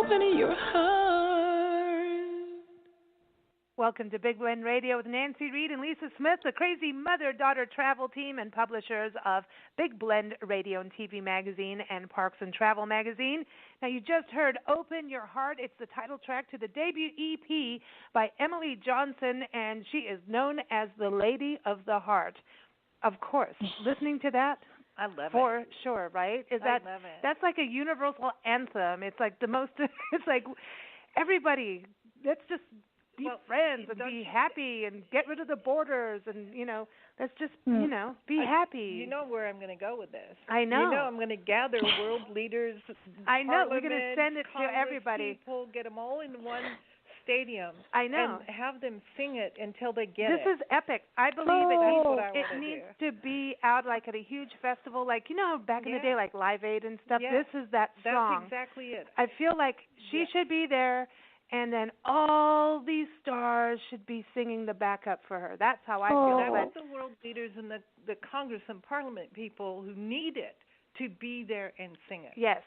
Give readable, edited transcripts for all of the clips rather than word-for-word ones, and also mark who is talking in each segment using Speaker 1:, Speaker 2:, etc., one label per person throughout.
Speaker 1: open your heart.
Speaker 2: Welcome to Big Blend Radio with Nancy Reed and Lisa Smith, the crazy mother-daughter travel team and publishers of Big Blend Radio and TV Magazine and Parks and Travel Magazine. Now, you just heard Open Your Heart. It's the title track to the debut EP by Emily Johnson, and she is known as the Lady of the Heart. Of course, listening to that,
Speaker 3: I love it.
Speaker 2: For sure, right?
Speaker 3: I love it.
Speaker 2: That's like a universal anthem. It's like the most, it's like everybody, let's just be friends and be happy and get rid of the borders and, let's just, be happy.
Speaker 3: You know where I'm going to go with this.
Speaker 2: I know.
Speaker 3: I'm going to gather world leaders,
Speaker 2: I know. We're going to send it to everybody.
Speaker 3: People, get them all in one stadium.
Speaker 2: I know.
Speaker 3: And have them sing it until they get
Speaker 2: it. This is epic. I believe it needs to be out like at a huge festival, like, back in the day, like Live Aid and stuff.
Speaker 3: Yes.
Speaker 2: This is that song.
Speaker 3: That's exactly it.
Speaker 2: I feel like she should be there. And then all these stars should be singing the backup for her. That's how I feel.
Speaker 3: That's the world leaders and the Congress and Parliament people who need it to be there and sing it.
Speaker 2: Yes,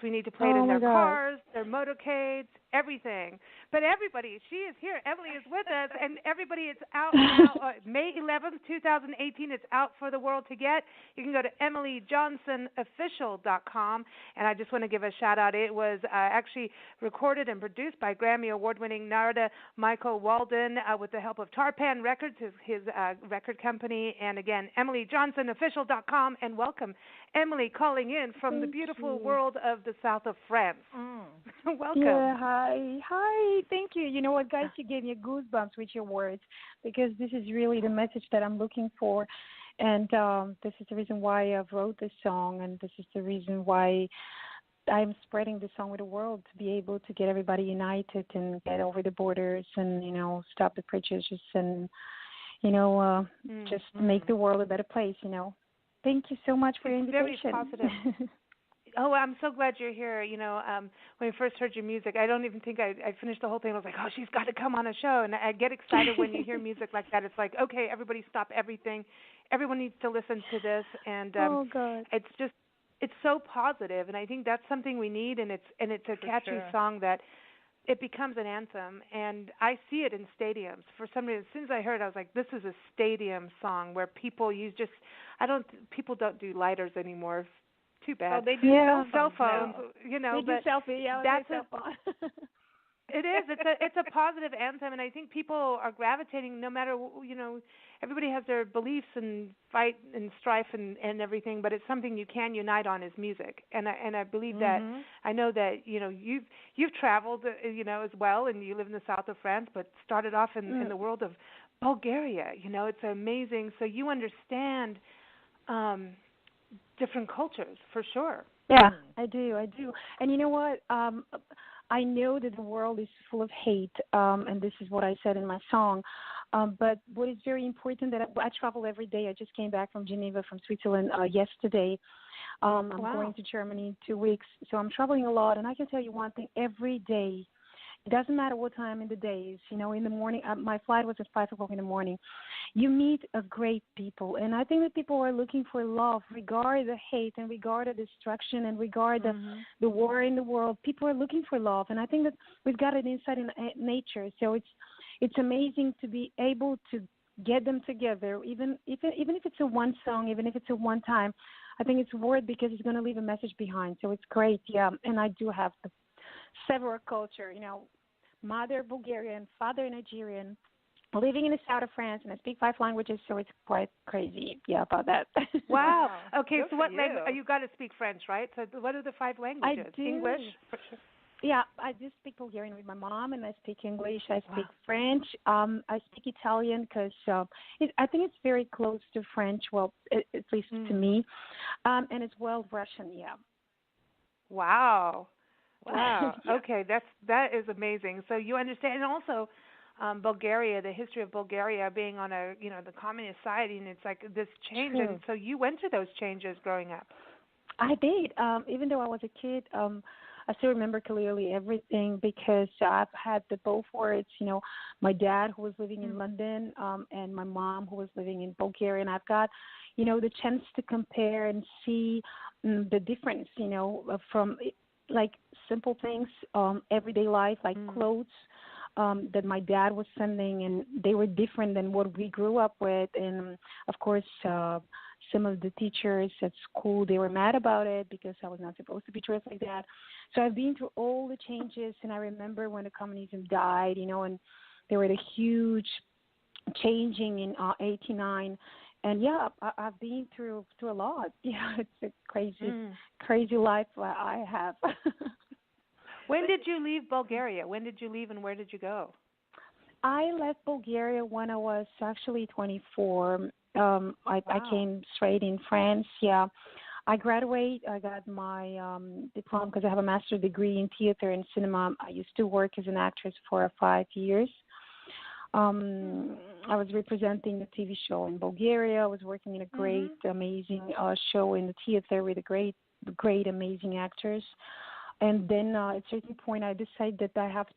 Speaker 2: we need to play it in their cars, their motorcades, everything. But everybody, she is here. Emily is with us, and everybody, it's out now. May 11th, 2018, it's out for the world to get. You can go to emilyjohnsonofficial.com, and I just want to give a shout-out. It was actually recorded and produced by Grammy Award-winning narada-michael-walden with the help of Tarpan-records, his record company. And again, emilyjohnsonofficial.com, and welcome, Emily, calling in from the beautiful world of the south of France. Welcome.
Speaker 4: Yeah, hi. Thank you. You know what, guys? You gave me goosebumps with your words because this is really the message that I'm looking for. And this is the reason why I wrote this song, and this is the reason why I'm spreading this song with the world, to be able to get everybody united and get over the borders and, stop the prejudices and, just make the world a better place, Thank you so much for your invitation.
Speaker 2: Very positive. Oh, I'm so glad you're here. When I first heard your music, I don't even think I finished the whole thing. I was like, she's got to come on a show. And I get excited when you hear music like that. It's like, okay, everybody stop everything. Everyone needs to listen to this. And
Speaker 4: God.
Speaker 2: It's so positive. And I think that's something we need. And it's a catchy song that it becomes an anthem. And I see it in stadiums. For some reason, as soon as I heard it, I was like, this is a stadium song where people people don't do lighters anymore. Too bad.
Speaker 3: Oh, they do
Speaker 2: cell phones.
Speaker 4: They do selfie. Yeah,
Speaker 2: that's cell phone. It is. It's a positive anthem, and I think people are gravitating. No matter everybody has their beliefs and fight and strife and everything, but it's something you can unite on is music. And I believe that. I know that you've traveled as well, and you live in the south of France, but started off in the world of Bulgaria. It's amazing. So you understand. Different cultures, for sure.
Speaker 4: Yeah, I do. And you know what? I know that the world is full of hate, and this is what I said in my song. But what is very important that I travel every day. I just came back from Geneva, from Switzerland yesterday. I'm going to Germany in 2 weeks, so I'm traveling a lot. And I can tell you one thing, every day, it doesn't matter what time in the day is. In the morning, my flight was at 5 o'clock in the morning. You meet a great people, and I think that people are looking for love, regard the hate and regard the destruction and regard the war in the world. People are looking for love, and I think that we've got it inside in nature. So it's amazing to be able to get them together, even if it's a one song, even if it's a one time. I think it's worth because it's going to leave a message behind. So it's great, yeah. And I do have the several culture, mother Bulgarian, father Nigerian, living in the south of France, and I speak 5 languages, so it's quite crazy, about that.
Speaker 2: Wow. Okay, so what language? You got to speak French, right? So what are the 5 languages?
Speaker 4: I do.
Speaker 2: English?
Speaker 4: Yeah, I do speak Bulgarian with my mom, and I speak English. I speak French. I speak Italian because I think it's very close to French, well, at least to me, and as well Russian, yeah.
Speaker 2: Wow. Yeah. Okay, that is amazing. So you understand, and also Bulgaria, the history of Bulgaria being on the communist side, and it's like this change.
Speaker 4: True.
Speaker 2: And so you went through those changes growing up.
Speaker 4: I did. Even though I was a kid, I still remember clearly everything because I've had both words. My dad who was living in London, and my mom who was living in Bulgaria, and I've got, the chance to compare and see the difference. From like simple things, everyday life, like clothes that my dad was sending, and they were different than what we grew up with. And of course, some of the teachers at school, they were mad about it because I was not supposed to be dressed like that. So I've been through all the changes, and I remember when the communism died, and there were the huge changing in '89. And yeah, I've been through a lot. Yeah, it's a crazy life I have.
Speaker 2: When did you leave Bulgaria? When did you leave, and where did you go?
Speaker 4: I left Bulgaria when I was actually 24. I came straight in France. Yeah, I graduated. I got my diploma because I have a master's degree in theater and cinema. I used to work as an actress for 5 years. I was representing the TV show in Bulgaria. I was working in a great, amazing show in the theater with a great, amazing actors. And then at a certain point, I decided that I have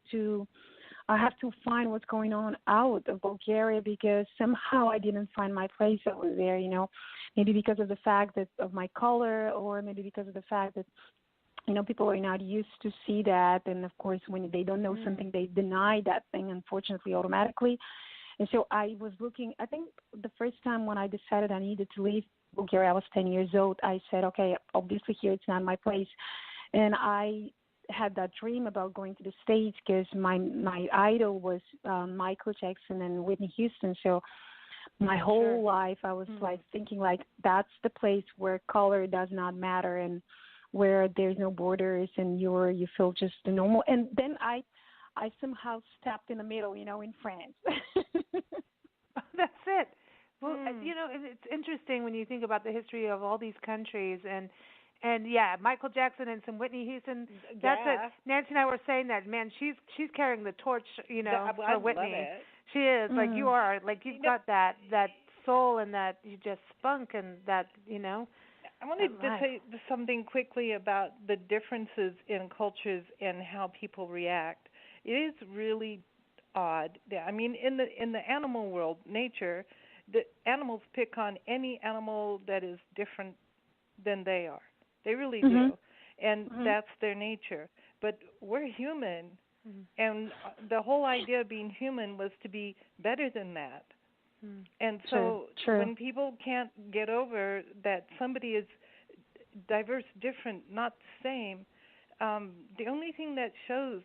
Speaker 4: to find what's going on out of Bulgaria because somehow I didn't find my place over there. Maybe because of the fact that of my color, or maybe because of the fact that people are not used to see that, and of course, when they don't know something, they deny that thing, unfortunately, automatically. And so I was looking. I think the first time when I decided I needed to leave Bulgaria, I was 10 years old. I said, okay, obviously here it's not my place, and I had that dream about going to the States because my idol was Michael Jackson and Whitney Houston. So my whole life I was like thinking like that's the place where color does not matter and where there's no borders and you feel just the normal. And then I somehow stepped in the middle, in France.
Speaker 2: That's it. Well, it's interesting when you think about the history of all these countries and yeah, Michael Jackson and some Whitney Houston. That's it. Nancy and I were saying that, man, she's carrying the torch, for Whitney.
Speaker 3: Love it.
Speaker 2: She is like you are, like you've got that soul and that you just spunk and that,
Speaker 3: I wanted to say something quickly about the differences in cultures and how people react. It is really odd. I mean, in the animal world, nature, the animals pick on any animal that is different than they are. They really do, and that's their nature. But we're human, and the whole idea of being human was to be better than that. And so when people can't get over that somebody is diverse, different, not the same, the only thing that shows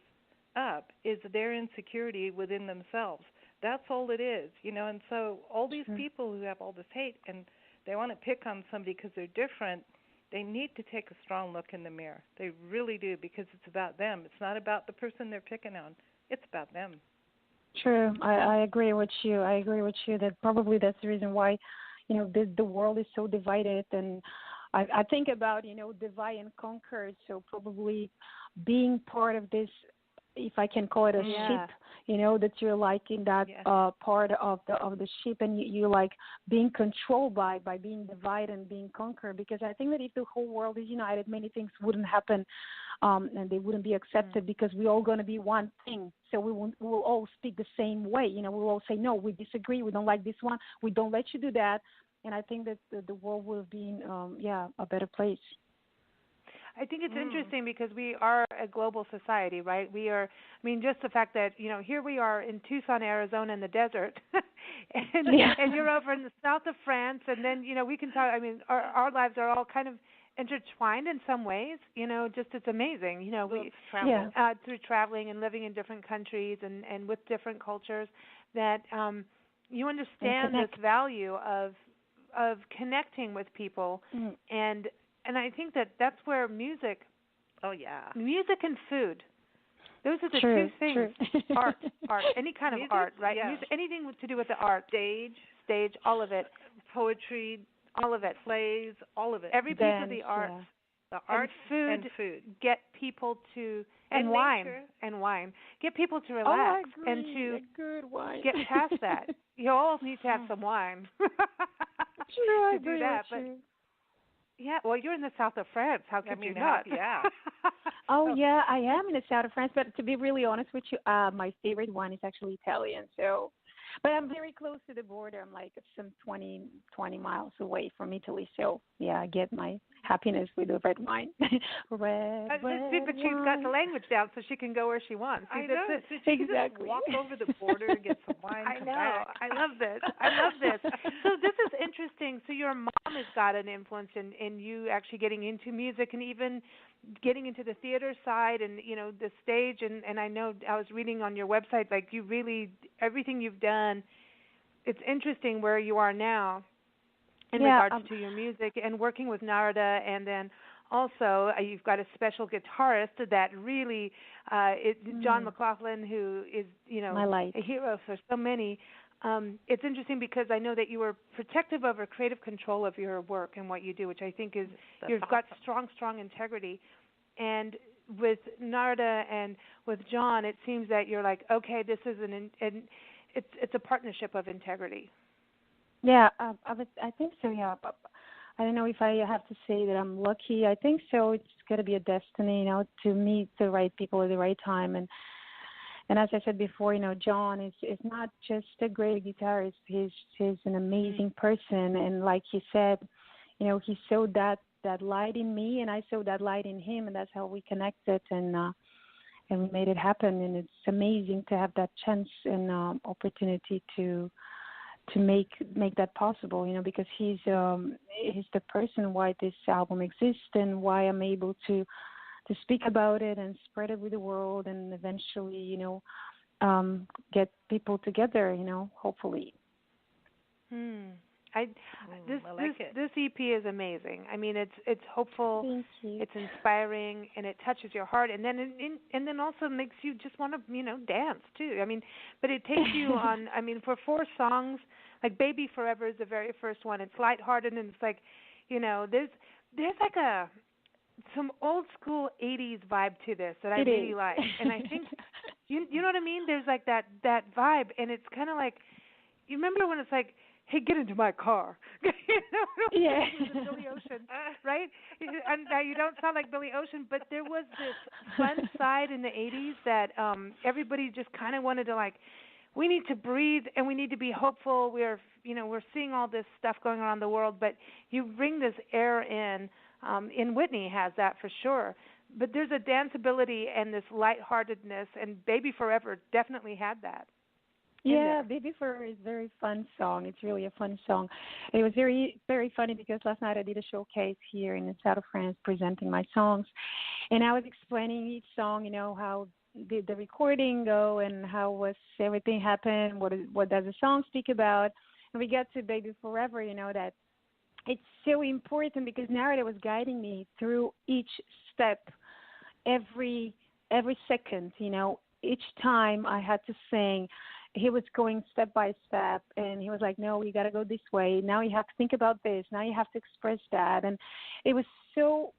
Speaker 3: up is their insecurity within themselves. That's all it is, and so all these people who have all this hate and they want to pick on somebody because they're different, they need to take a strong look in the mirror. They really do, because it's about them. It's not about the person they're picking on. It's about them. True.
Speaker 4: I agree with you. That probably that's the reason why, the world is so divided. And I think about, divide and conquer. So probably being part of this, if I can call it a ship, that you're like in that part of the ship, and you're like being controlled by being divided and being conquered. Because I think that if the whole world is united, many things wouldn't happen, and they wouldn't be accepted because we're all going to be one thing. So we will all speak the same way. We'll all say, no, we disagree. We don't like this one. We don't let you do that. And I think that the world will be, a better place.
Speaker 2: I think it's interesting because we are a global society, right? We are, just the fact that, here we are in Tucson, Arizona in the desert, and you're over in the south of France, and then, we can talk, our lives are all kind of intertwined in some ways, just it's amazing, we travel. Through traveling and living in different countries and with different cultures, that you understand this value of connecting with people, and I think that's where music. Oh yeah. Music and food. Those are the two things. Art, any kind of art, right?
Speaker 3: Yeah.
Speaker 2: Music, anything to do with the art. Stage, all of it.
Speaker 3: Poetry,
Speaker 2: all of it.
Speaker 3: Plays, all of it.
Speaker 2: Every piece of the art.
Speaker 3: Yeah. The art
Speaker 2: and food get people to and wine get people to relax and to get past that. You all need to have some wine.
Speaker 4: I
Speaker 2: do that, but. Yeah, well, you're in the south of France. How could you not?
Speaker 3: Yeah.
Speaker 4: Yeah, I am in the south of France. But to be really honest with you, my favorite wine is actually Italian. So, but I'm very close to the border. I'm like some 20 miles away from Italy. So, yeah, I get my happiness with the red wine. red
Speaker 2: See, but she's got the language down, so she can go where she wants. See,
Speaker 3: I know.
Speaker 2: That's
Speaker 3: So she can
Speaker 4: Exactly.
Speaker 3: just walk over the border, get some wine,
Speaker 2: I
Speaker 3: come
Speaker 2: know.
Speaker 3: back.
Speaker 2: I love this. I love this. So this is interesting. So your mom has got an influence in you actually getting into music and even getting into the theater side and, you know, the stage. And I know I was reading on your website, like you really, everything you've done, it's interesting where you are now in regards to your music and working with Narada, and then also you've got a special guitarist that really, John McLaughlin, who is, you know, a hero for so many. It's interesting because I know that you were protective over creative control of your work and what you do, which I think is you've got strong integrity. And with Narada and with John, it seems that you're like, okay, this is it's a partnership of integrity.
Speaker 4: Yeah, I think so. Yeah, I don't know if I have to say that I'm lucky. I think so. It's got to be a destiny, you know, to meet the right people at the right time. And as I said before, you know, John is not just a great guitarist. He's an amazing person. And like he said, you know, he saw that light in me, and I saw that light in him, and that's how we connected and we made it happen. And it's amazing to have that chance and opportunity to make that possible, you know, because he's the person why this album exists and why I'm able to speak about it and spread it with the world and eventually, you know, get people together, you know, hopefully.
Speaker 2: This EP is amazing. I mean, it's hopeful, it's inspiring, and it touches your heart, and then also makes you just want to, you know, dance too. I mean, but it takes you on. I mean, for 4 songs, like "Baby Forever" is the very first one. It's lighthearted, and it's like, you know, there's like some old school '80s vibe to this that I really like, and I think you know what I mean. There's like that vibe, and it's kind of like, you remember when it's like, hey, get into my car. You know,
Speaker 4: yeah.
Speaker 2: Billy Ocean, right? And now you don't sound like Billy Ocean, but there was this fun side in the 80s that everybody just kind of wanted to, like, we need to breathe and we need to be hopeful. We're seeing all this stuff going on in the world, but you bring this air in. Whitney has that for sure. But there's a danceability and this lightheartedness, and Baby Forever definitely had that.
Speaker 4: Yeah, Baby Forever is a very fun song. It's really a fun song. It was very, very funny because last night I did a showcase here in the south of France presenting my songs. And I was explaining each song, you know, how did the recording go and how was everything happen, what does the song speak about. And we got to Baby Forever, you know, that it's so important because Narada was guiding me through each step, every second, you know, each time I had to sing. He was going step by step, and he was like, no, you got to go this way. Now you have to think about this. Now you have to express that. And it was so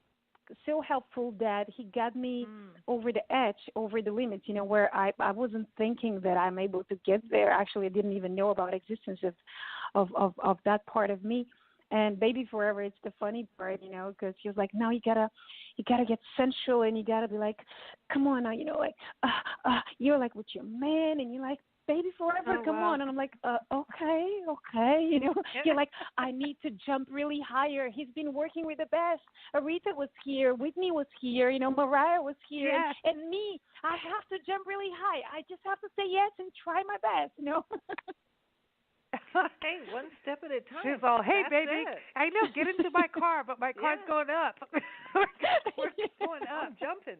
Speaker 4: helpful that he got me over the edge, over the limits, you know, where I wasn't thinking that I'm able to get there. Actually, I didn't even know about existence of that part of me. And Baby Forever, it's the funny part, you know, because he was like, no, you gotta get sensual, and you gotta be like, come on now, you know, like, you're like with your man, and you're like, Baby Forever, come on. And I'm like, okay, you know. You're like, I need to jump really higher. He's been working with the best. Aretha was here, Whitney was here, you know, Mariah was here, and me, I have to jump really high. I just have to say yes and try my best, you know.
Speaker 3: Hey, one step at a time.
Speaker 2: She's all, hey,
Speaker 3: That's
Speaker 2: baby,
Speaker 3: it.
Speaker 2: I know, get into my car, but my car's going up.
Speaker 3: We're going up, jumping.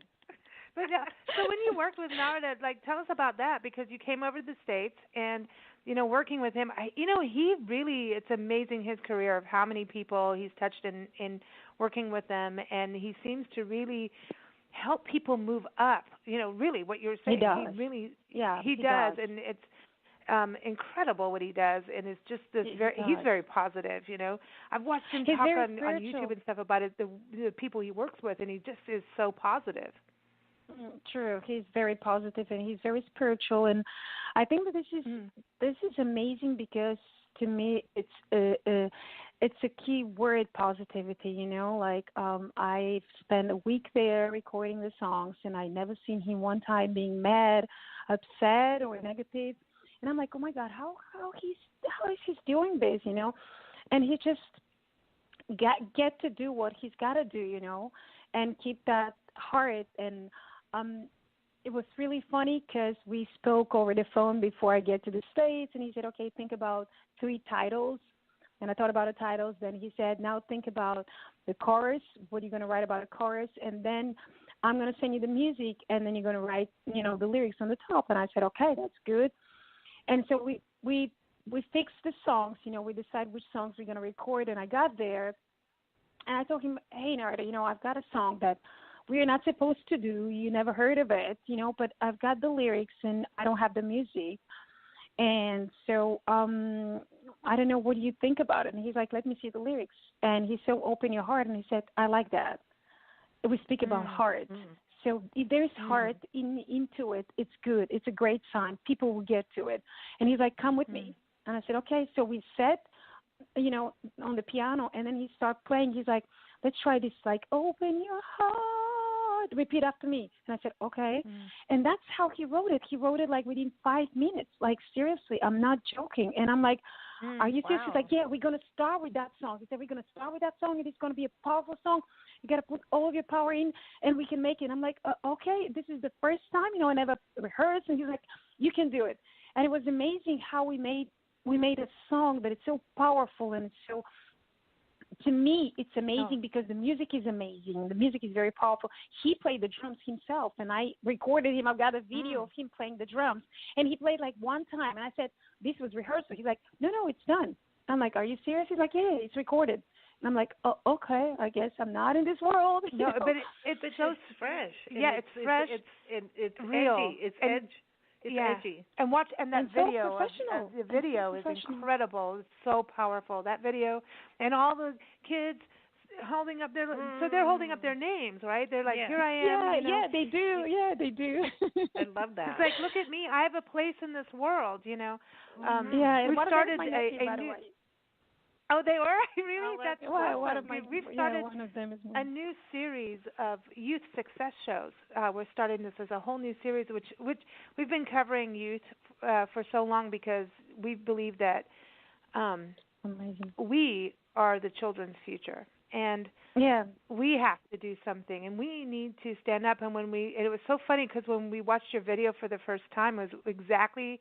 Speaker 2: But so when you worked with Narada, like, tell us about that, because you came over to the States and, you know, working with him, he really, it's amazing his career of how many people he's touched in working with them, and he seems to really help people move up, you know, really what you're saying.
Speaker 4: He does.
Speaker 2: He does, and it's incredible what he does, and it's just this he's very positive, you know. I've watched him talk on YouTube and stuff about it, the people he works with, and he just is so positive.
Speaker 4: True. He's very positive and he's very spiritual, and I think that this is amazing because to me it's a key word, positivity, you know. Like I've spent a week there recording the songs, and I never seen him one time being mad, upset, or negative. And I'm like, oh my God, how is he doing this, you know? And he just get to do what he's got to do, and keep that heart. And it was really funny because we spoke over the phone before I get to the States, and he said, okay, think about 3 titles. And I thought about the titles. Then he said, now think about the chorus. What are you going to write about a chorus? And then I'm going to send you the music, and then you're going to write, the lyrics on the top. And I said, okay, that's good. And so we fixed the songs. We decide which songs we're going to record. And I got there, and I told him, hey, Narada, I've got a song that we're not supposed to do. You never heard of it, but I've got the lyrics, and I don't have the music. And so I don't know, what do you think about it? And he's like, let me see the lyrics. And he said, open your heart. And he said, I like that. We speak about heart. So if there's heart into it, it's good. It's a great sign. People will get to it. And he's like, come with me. And I said, okay. So we sat, on the piano, and then he started playing. He's like, let's try this, like, open your heart. Repeat after me. And I said, okay. And that's how he wrote it. He wrote it like within 5 minutes. Like, seriously, I'm not joking. And I'm like, are you serious? He's like, yeah, we're going to start with that song. He said, we're going to start with that song, and it's going to be a powerful song. You got to put all of your power in, and we can make it. I'm like, okay, this is the first time, I never rehearsed. And he's like, you can do it. And it was amazing how we made a song that is so powerful, and it's so, to me, it's amazing because the music is amazing. The music is very powerful. He played the drums himself, and I recorded him. I've got a video of him playing the drums, and he played like one time, and I said, this was rehearsal. He's like, no, it's done. I'm like, are you serious? He's like, yeah, it's recorded. And I'm like, oh, okay, I guess I'm not in this world.
Speaker 2: No, but it's so
Speaker 3: fresh.
Speaker 2: Yeah, it's fresh.
Speaker 3: It's
Speaker 2: real.
Speaker 3: Edgy. It's edge. It's edgy.
Speaker 2: And that
Speaker 4: so
Speaker 2: video.
Speaker 4: professional.
Speaker 2: The video is incredible. It's so powerful. That video, and all the kids holding up so they're holding up their names, right? They're like, here I am.
Speaker 4: Yeah, they do. Yeah, they do.
Speaker 3: I love that.
Speaker 2: It's like, look at me. I have a place in this world.
Speaker 4: Yeah,
Speaker 2: we started
Speaker 4: my nephew, by the way.
Speaker 2: Oh, they were? Really?
Speaker 4: Oh,
Speaker 2: That's awesome. We've started a new series of youth success shows. We're starting this as a whole new series, which we've been covering youth for so long because we believe that we are the children's future. And we have to do something, and we need to stand up. And it was so funny because when we watched your video for the first time, it was exactly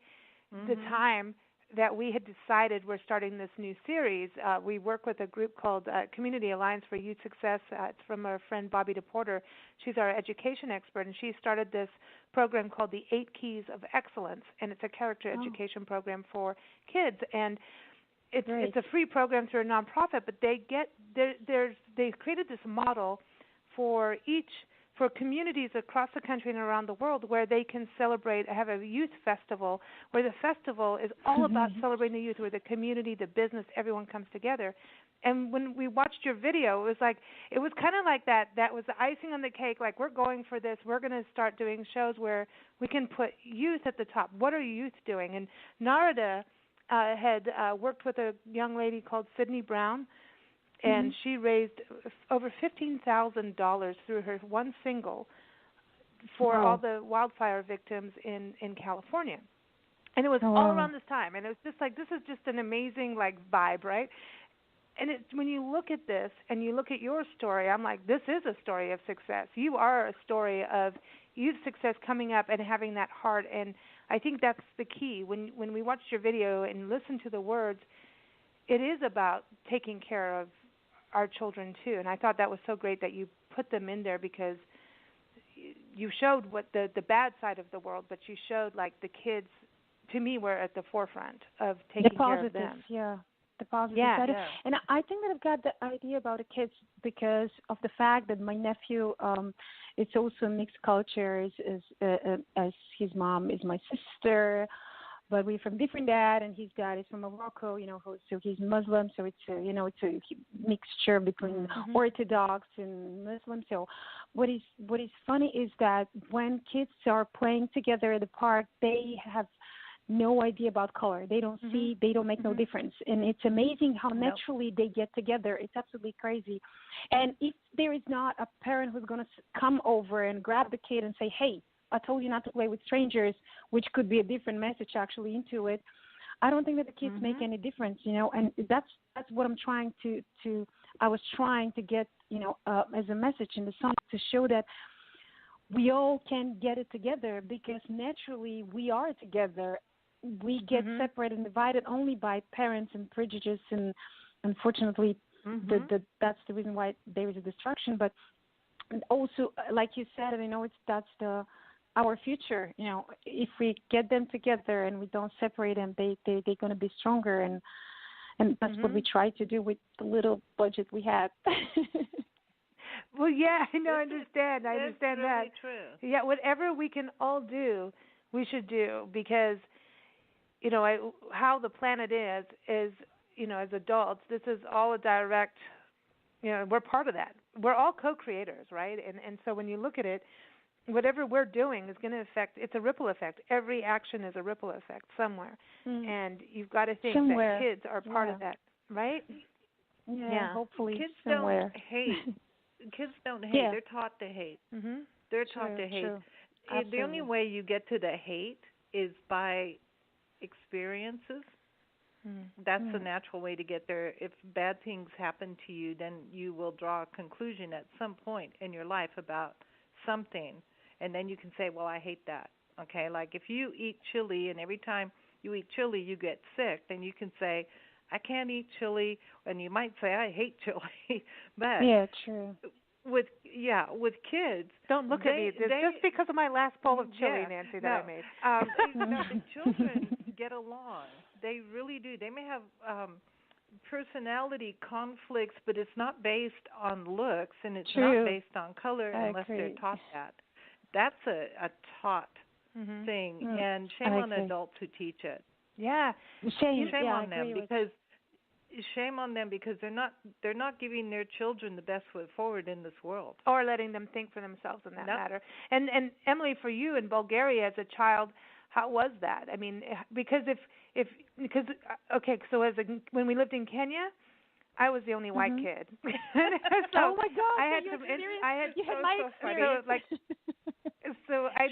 Speaker 2: the time that we had decided we're starting this new series. We work with a group called Community Alliance for Youth Success. It's from our friend Bobby DePorter. She's our education expert, and she started this program called the 8 Keys of Excellence, and it's a character education program for kids. And it's a free program through a nonprofit, but they created this model for communities across the country and around the world where they can have a youth festival, where the festival is all about celebrating the youth, where the community, the business, everyone comes together. And when we watched your video, it was kind of like that was the icing on the cake, like, we're going for this. We're going to start doing shows where we can put youth at the top. What are youth doing? And Narada had worked with a young lady called Sydney Brown, and she raised over $15,000 through her one single for all the wildfire victims in California. And it was all around this time. And it was just like, this is just an amazing, vibe, right? And when you look at this and you look at your story, I'm like, this is a story of success. You are a story of youth success coming up and having that heart. And I think that's the key. When we watched your video and listened to the words, it is about taking care of our children too, and I thought that was so great that you put them in there because you showed what the bad side of the world, but you showed the kids. To me, were at the forefront of taking care of them.
Speaker 4: The positive side. Yeah. And I think that I've got the idea about the kids because of the fact that my nephew, it's also mixed culture. As his mom is my sister. But we're from different dad, and his dad is from Morocco, so he's Muslim, so it's a mixture between Orthodox and Muslim. So what is funny is that when kids are playing together at the park, they have no idea about color. They don't see, they don't make no difference. And it's amazing how naturally they get together. It's absolutely crazy. And if there is not a parent who's going to come over and grab the kid and say, hey, I told you not to play with strangers, which could be a different message actually into it. I don't think that the kids make any difference, and that's what I'm trying to I was trying to get, as a message in the song to show that we all can get it together because naturally we are together. We get separated and divided only by parents and prejudice, and unfortunately, that's the reason why there is a destruction. But also, like you said, that's our future. If we get them together and we don't separate them, they're going to be stronger, and that's what we try to do with the little budget we had.
Speaker 2: Well, yeah, I understand. I understand
Speaker 3: really
Speaker 2: that.
Speaker 3: True.
Speaker 2: Yeah, whatever we can all do, we should do because, how the planet is, as adults, this is all a direct, we're part of that. We're all co-creators, right? And so when you look at it, whatever we're doing is going to affect, it's a ripple effect. Every action is a ripple effect somewhere. And you've got to think that kids are part of that, right?
Speaker 4: Yeah, hopefully
Speaker 3: kids
Speaker 4: somewhere.
Speaker 3: don't hate. Kids don't hate.
Speaker 4: Yeah.
Speaker 3: They're taught to hate. They're taught to hate.
Speaker 4: True.
Speaker 3: The only way you get to the hate is by experiences. That's the natural way to get there. If bad things happen to you, then you will draw a conclusion at some point in your life about something, and then you can say, well, I hate that. Okay, like if you eat chili and every time you eat chili you get sick, then you can say, I can't eat chili, and you might say, I hate chili. But
Speaker 4: yeah, true.
Speaker 3: With kids,
Speaker 2: don't look at me. It's just because of my last bowl of chili, Nancy, that I made.
Speaker 3: The children get along. They really do. They may have personality conflicts, but it's not based on looks, and it's not based on color unless they're taught that. That's a taught thing, and shame on adults who teach it.
Speaker 2: Yeah,
Speaker 3: shame on them because they're not giving their children the best foot forward in this world,
Speaker 2: or letting them think for themselves in that matter. And Emily, for you in Bulgaria as a child, how was that? I mean, because when we lived in Kenya, I was the only white kid. So
Speaker 4: oh my God!
Speaker 2: I had
Speaker 4: my experience.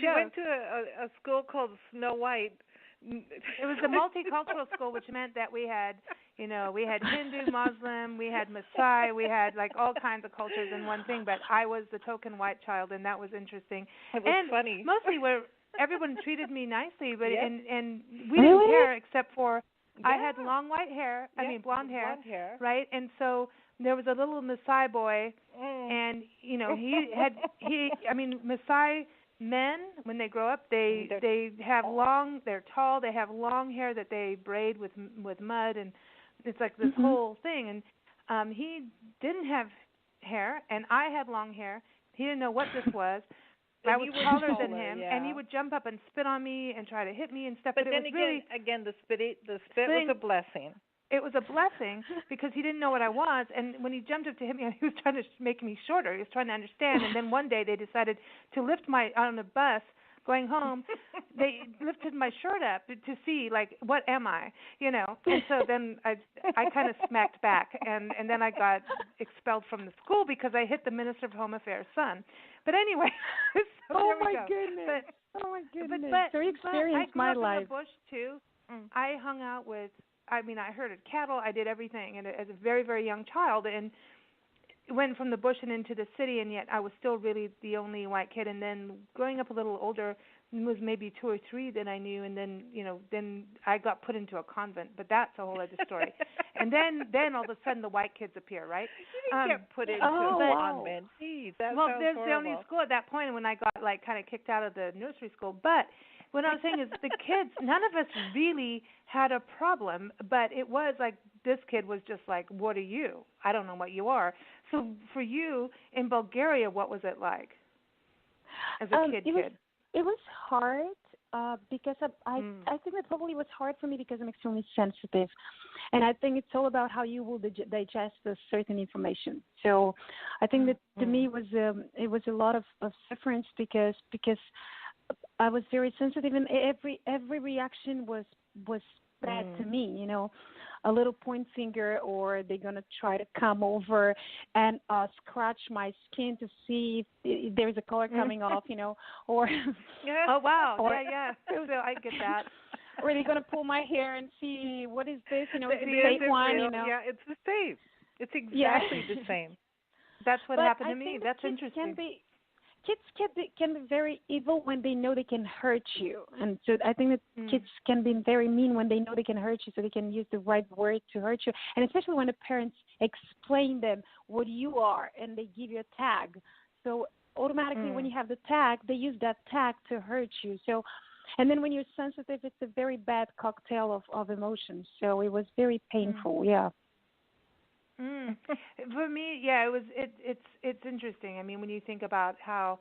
Speaker 3: She went to a school called Snow White.
Speaker 2: It was a multicultural school, which meant that we had Hindu, Muslim, we had Maasai, we had like all kinds of cultures in one thing. But I was the token white child, and that was interesting.
Speaker 3: It was funny.
Speaker 2: Mostly where everyone treated me nicely, but and we didn't care except for I had long white hair. I mean blonde hair, right? And so there was a little Maasai boy, and Maasai men, when they grow up, they're tall, they have long hair that they braid with mud, and it's like this whole thing. And he didn't have hair, and I had long hair. He didn't know what this was. I was taller than him, and he would jump up and spit on me and try to hit me and stuff.
Speaker 3: But then the spit was a blessing.
Speaker 2: It was a blessing because he didn't know what I was, and when he jumped up to hit me, he was trying to make me shorter. He was trying to understand, and then one day they decided to lift on a bus going home. They lifted my shirt up to see, like, what am I, And so then I kind of smacked back, and then I got expelled from the school because I hit the Minister of Home Affairs' son. But anyway, so
Speaker 4: oh my goodness! So you experienced my life.
Speaker 2: I grew up in the bush too. I hung out with. I herded cattle. I did everything, and as a very, very young child, and went from the bush and into the city, and yet I was still really the only white kid. And then growing up a little older, was maybe 2 or 3 that I knew, and then then I got put into a convent. But that's a whole other story. And then all of a sudden the white kids appear, right?
Speaker 3: You didn't get put into a convent. Geez, there's
Speaker 2: the only school at that point when I got kind of kicked out of the nursery school, but. What I was saying is the kids, none of us really had a problem, but it was like this kid was just like, what are you? I don't know what you are. So for you in Bulgaria, what was it like as a kid?
Speaker 4: It was hard because I think it probably was hard for me because I'm extremely sensitive. And I think it's all about how you will digest a certain information. So I think that to me it was a lot of sufferance because I was very sensitive, and every reaction was bad to me. A little point finger, or they're gonna try to come over and scratch my skin to see if there's a color coming off, or
Speaker 2: oh wow, so I get that.
Speaker 4: Or they're gonna pull my hair and see what is this,
Speaker 3: the fake one, Yeah, it's the same. It's exactly the same.
Speaker 2: That's what
Speaker 4: but
Speaker 2: happened
Speaker 4: I
Speaker 2: to me.
Speaker 4: think
Speaker 2: That's
Speaker 4: kids
Speaker 2: interesting.
Speaker 4: can be very evil when they know they can hurt you, and so I think that kids can be very mean when they know they can hurt you, so they can use the right word to hurt you, and especially when the parents explain them what you are and they give you a tag. So automatically, when you have the tag, they use that tag to hurt you. So, and then when you're sensitive, it's a very bad cocktail of emotions. So it was very painful. Yeah.
Speaker 2: For me, yeah, it's interesting. I mean, when you think about how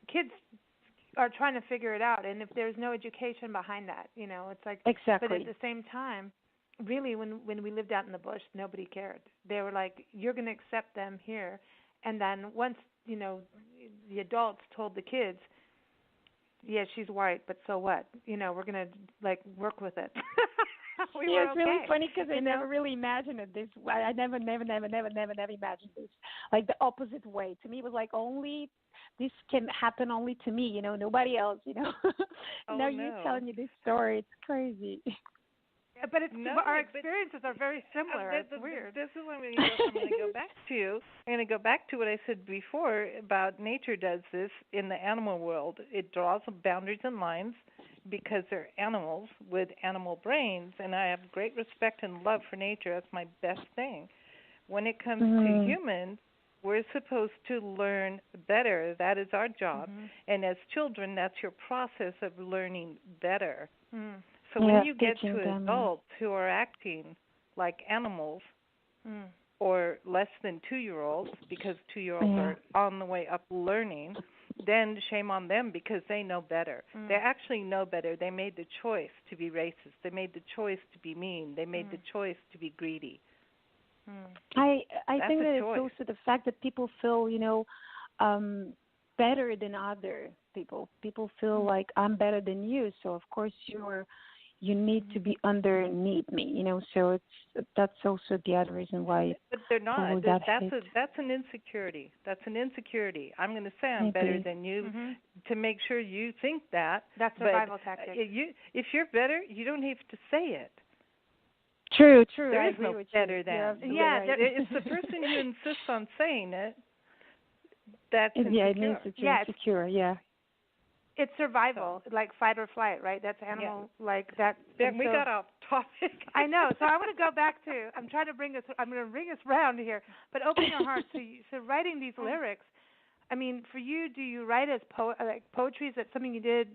Speaker 2: kids are trying to figure it out, and if there's no education behind that, it's like.
Speaker 4: Exactly.
Speaker 2: But at the same time, really, when we lived out in the bush, nobody cared. They were like, "You're going to accept them here," and then once the adults told the kids, "Yeah, she's white, but so what? We're going to work with it."
Speaker 4: It's really funny because I never really imagined it this way. I never imagined this. Like the opposite way. To me, it was like only this can happen only to me. Nobody else.
Speaker 3: Oh,
Speaker 4: now you're telling me this story. It's crazy.
Speaker 2: Yeah, but our experiences are very similar. It's weird.
Speaker 3: This is what I'm going to go back to. I'm going to go back to what I said before about nature does this in the animal world. It draws boundaries and lines because they're animals with animal brains, and I have great respect and love for nature. That's my best thing. When it comes to humans, we're supposed to learn better. That is our job. And as children, that's your process of learning better. So when you get to adults who are acting like animals or less than 2-year-olds, because 2-year-olds are on the way up learning, then shame on them because they know better. They actually know better. They made the choice to be racist. They made the choice to be mean. They made the choice to be greedy.
Speaker 4: I think that it's also the fact that people feel, better than other people. People feel like I'm better than you, so of course you need to be underneath me, so that's also the other reason why.
Speaker 3: But they're not. That's an insecurity. That's an insecurity. I'm going to say I'm better than you to make sure you think that.
Speaker 2: That's survival tactic.
Speaker 3: If you're better, you don't have to say it.
Speaker 4: True.
Speaker 3: There is no better than.
Speaker 4: Yeah,
Speaker 3: it's the person who insists on saying it that's insecure.
Speaker 4: Yeah, it means that you're insecure. Yeah.
Speaker 2: It's survival, like fight or flight, right? That's animal, like that.
Speaker 3: Then we got off topic.
Speaker 2: I know. So I want to go back to. I'm going to bring us round here. But open your heart. So writing these lyrics. I mean, for you, do you write as poetry? Is that something you did,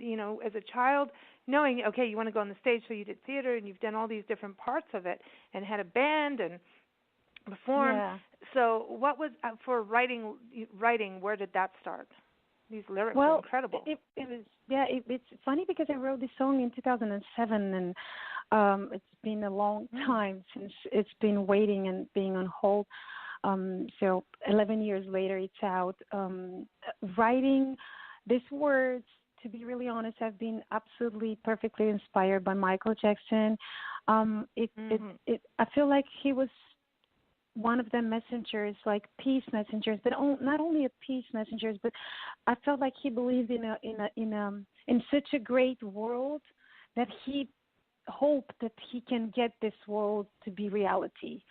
Speaker 2: as a child, knowing okay, you want to go on the stage, so you did theater and you've done all these different parts of it and had a band and performed.
Speaker 4: Yeah.
Speaker 2: So what was for writing? Where did that start? These lyrics
Speaker 4: are
Speaker 2: incredible.
Speaker 4: It's funny because I wrote this song in 2007, and it's been a long time since it's been waiting and being on hold. So 11 years later, it's out. Writing these words, to be really honest, I've been absolutely perfectly inspired by Michael Jackson. I feel like he was one of the messengers, like peace messengers, but not only a peace messengers, but I felt like he believed in such a great world that he hoped that he can get this world to be reality.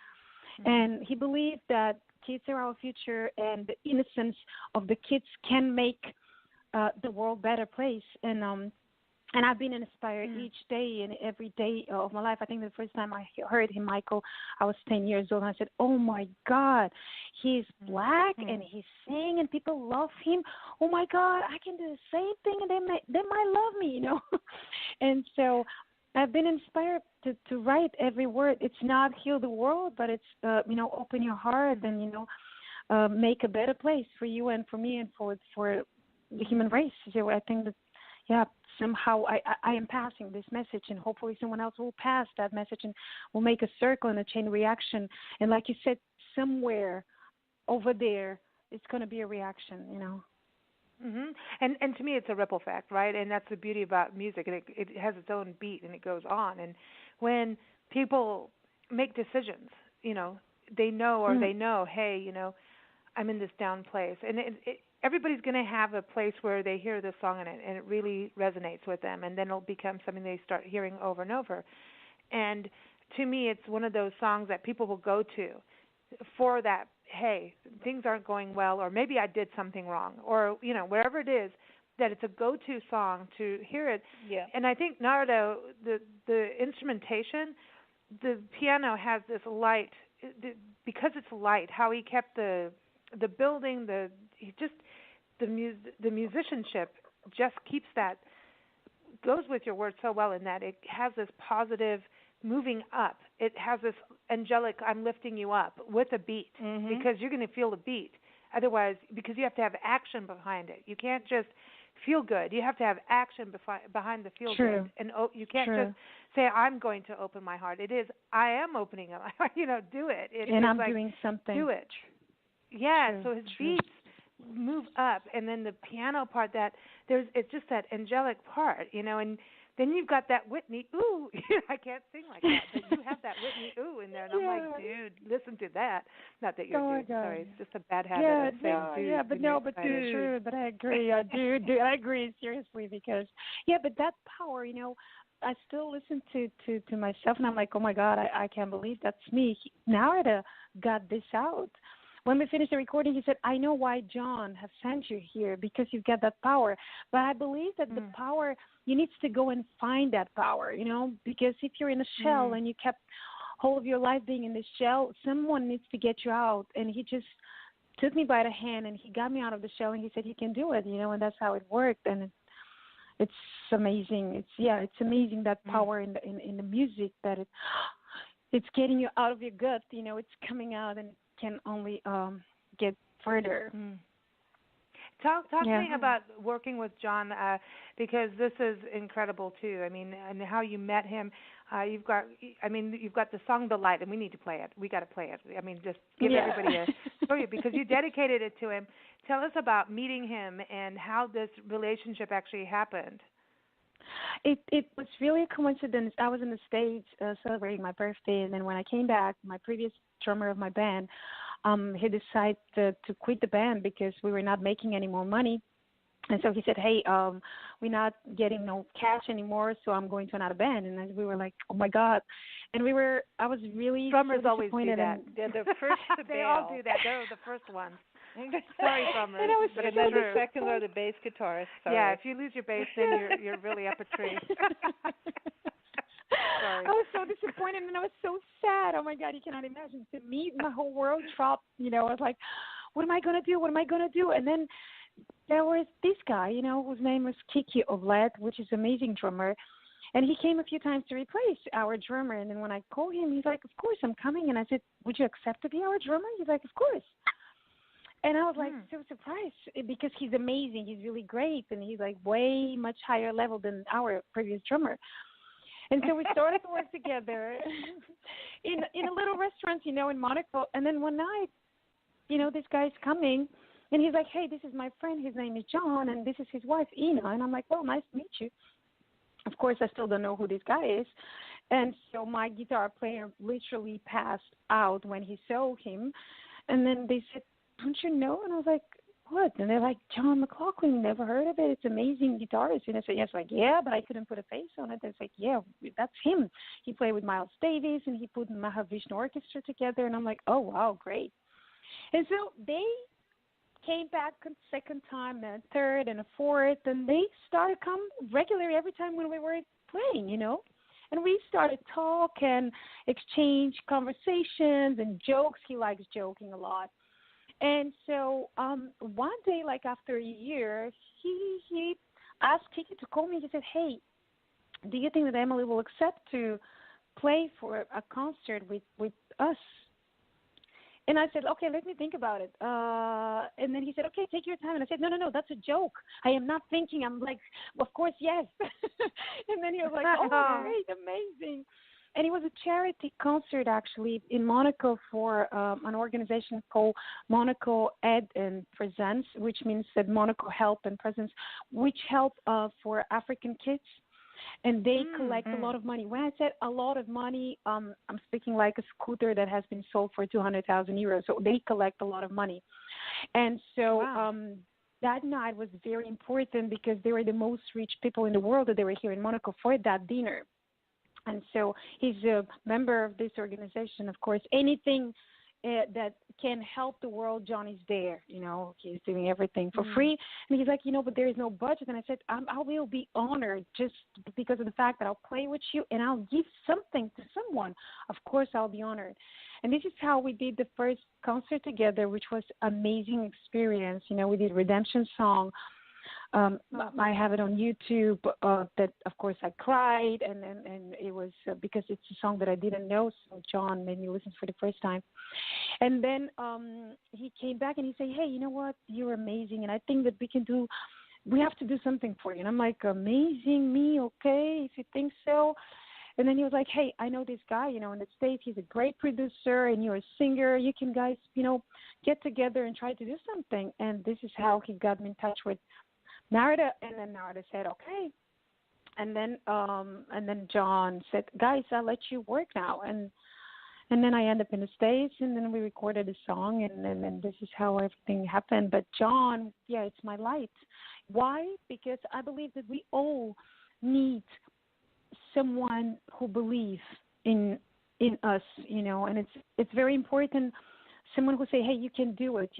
Speaker 4: And he believed that kids are our future, and the innocence of the kids can make the world a better place. And I've been inspired each day and every day of my life. I think the first time I heard him, Michael, I was 10 years old, and I said, oh, my God, he's black and he's singing and people love him. Oh, my God, I can do the same thing and they might love me, And so I've been inspired to write every word. It's not heal the world, but it's, open your heart and, make a better place for you and for me and for the human race. So I think that, somehow I am passing this message, and hopefully someone else will pass that message and will make a circle and a chain reaction. And like you said, somewhere over there, it's going to be a reaction,
Speaker 2: And to me, it's a ripple effect, right? And that's the beauty about music. It has its own beat, and it goes on. And when people make decisions, they know, hey, I'm in this down place. And everybody's going to have a place where they hear this song and it really resonates with them, and then it'll become something they start hearing over and over. And to me, it's one of those songs that people will go to. for that, hey, things aren't going well, or maybe I did something wrong, or, wherever it is, that it's a go-to song to hear it.
Speaker 3: Yeah.
Speaker 2: And I think Nardo, the instrumentation, the piano has this light, because it's light, how he kept the building, the musicianship just keeps that, goes with your words so well, in that it has this positive moving up. It has this angelic, I'm lifting you up with a beat, because you're going to feel the beat. Otherwise, because you have to have action behind it. You can't just feel good. You have to have action behind the feel good. And you can't just say, I'm going to open my heart. It is, I am opening up my heart. Do it.
Speaker 4: And I'm doing something.
Speaker 2: Do it. Yeah, so his beats move up, and then the piano part, it's just that angelic part, and then you've got that Whitney ooh. I can't sing like that, but you have that Whitney ooh in there, and I'm like, dude, listen to that. Not that you're dude, sorry, it's just a bad habit of saying dude.
Speaker 4: But it's true. But I agree, I agree seriously, because but that power, I still listen to myself, and I'm like, oh my God, I can't believe that's me. Narada got this out. When we finished the recording, he said, I know why John has sent you here, because you've got that power. But I believe that the power, you need to go and find that power, because if you're in a shell and you kept whole of your life being in this shell, someone needs to get you out. And he just took me by the hand, and he got me out of the shell, and he said, you can do it, and that's how it worked. And it's amazing. It's amazing, that power in the music, that it's getting you out of your gut, it's coming out, and can only get further.
Speaker 2: Talk to me about working with John, because this is incredible too. I mean, and how you met him. You've got the song "The Light," and we need to play it. We got to play it. I mean, just give everybody a story, because you dedicated it to him. Tell us about meeting him and how this relationship actually happened.
Speaker 4: It was really a coincidence. I was in the States celebrating my birthday, and then when I came back, my previous drummer of my band, he decided to quit the band because we were not making any more money. And so he said, hey, we're not getting no cash anymore, so I'm going to another band. And we were like, oh, my God. And I was really
Speaker 2: Drummers
Speaker 4: so
Speaker 2: always do that.
Speaker 3: They're the first to
Speaker 2: They
Speaker 3: bail.
Speaker 2: all do that. They're the first ones. Sorry, drummers.
Speaker 3: But then the second are the bass guitarists. Sorry.
Speaker 2: Yeah, if you lose your bass, then you're really up a tree. Sorry.
Speaker 4: I was so disappointed, and I was so sad. Oh, my God, you cannot imagine. To me, my whole world dropped. I was like, what am I going to do? What am I going to do? And then there was this guy, whose name was Kiki of Lead, which is an amazing drummer. And he came a few times to replace our drummer. And then when I called him, he's like, of course, I'm coming. And I said, would you accept to be our drummer? He's like, of course. And I was like so surprised, because he's amazing. He's really great. And he's like way much higher level than our previous drummer. And so we started to work together in a little restaurant, in Monaco. And then one night, this guy's coming. And he's like, hey, this is my friend. His name is John, and this is his wife, Ina. And I'm like, well, nice to meet you. Of course, I still don't know who this guy is. And so my guitar player literally passed out when he saw him. And then they said, don't you know? And I was like, what? And they're like, John McLaughlin, never heard of it. It's amazing guitarist. And I said, yes, like, yeah, but I couldn't put a face on it. It's like, yeah, that's him. He played with Miles Davis, and he put Mahavishnu Orchestra together. And I'm like, oh, wow, great. And so they came back a second time, and a third, and a fourth, and they started come regularly every time when we were playing, And we started talk and exchange conversations and jokes. He likes joking a lot. And so one day, like after a year, he asked Kiki to call me. He said, hey, do you think that Emily will accept to play for a concert with us? And I said, okay, let me think about it. And then he said, okay, take your time. And I said, no, that's a joke. I am not thinking. I'm like, of course, yes. And then he was like, oh, great, amazing. And it was a charity concert, actually, in Monaco for an organization called Monaco Aid and Presence, which means that Monaco Help and Presence, which help for African kids. And they collect a lot of money. When I said a lot of money, I'm speaking like a scooter that has been sold for 200,000 euros. So they collect a lot of money. And so that night was very important because they were the most rich people in the world that they were here in Monaco for that dinner. And so he's a member of this organization, of course. Anything that can help the world, John is there. He's doing everything for free. And he's like, but there is no budget. And I said, I will be honored just because of the fact that I'll play with you and I'll give something to someone. Of course, I'll be honored. And this is how we did the first concert together, which was amazing experience. We did Redemption Song. I have it on YouTube. That of course I cried, and it was because it's a song that I didn't know. So John made me listen for the first time, and then he came back and he said, "Hey, you know what? You're amazing, and I think that we have to do something for you." And I'm like, "Amazing, me? Okay, if you think so." And then he was like, "Hey, I know this guy, in the States. He's a great producer, and you're a singer. You can guys, get together and try to do something." And this is how he got me in touch with Narada, and then Narada said, "Okay," and then John said, "Guys, I'll let you work now," and then I ended up in the States, and then we recorded a song, and this is how everything happened. But John, it's my light. Why? Because I believe that we all need someone who believes in us, and it's very important. Someone who say, "Hey, you can do it,"